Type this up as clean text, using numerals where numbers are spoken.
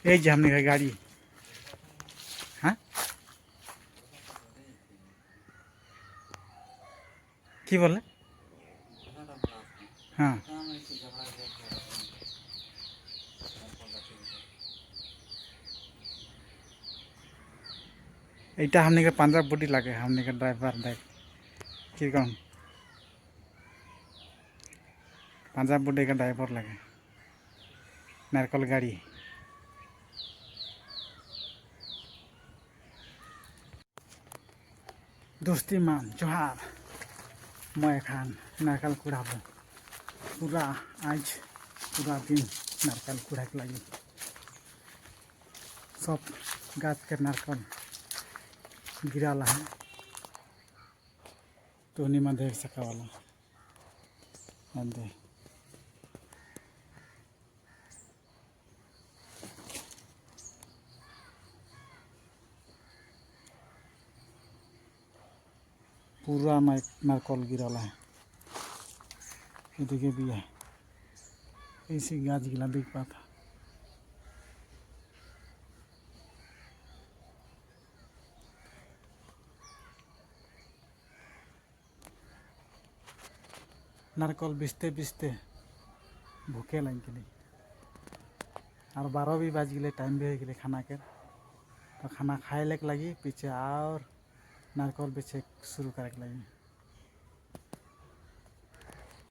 এই যে हमने का गाड़ी। हाँ কি বলে? हाँ এইটা हमने का पांजाब बॉडी लागे हमने का ड्राइवर देख কিরকম पांजाब बॉडी का ड्राइवर लागे नारकल गाड़ी। दोस्ती मान जोहार मैं एखान नारकल कुड़ाबो पूरा आज पूरा दिन नारकल कुड़ाक लगी सब गाछ के नारकल गिराला है तो निमा देख सका वाला अंदे पूरा नारकल गिराला है इधर भी है ऐसी गाछ गिला देख पाता नारकल बिस्ते बिस्ते भूखे लग गए और 12 भी बज गए टाइम भी हो गए खाना के तो खाना खाए लगे पीछे और नारकल बेचे शुरू करे लगी।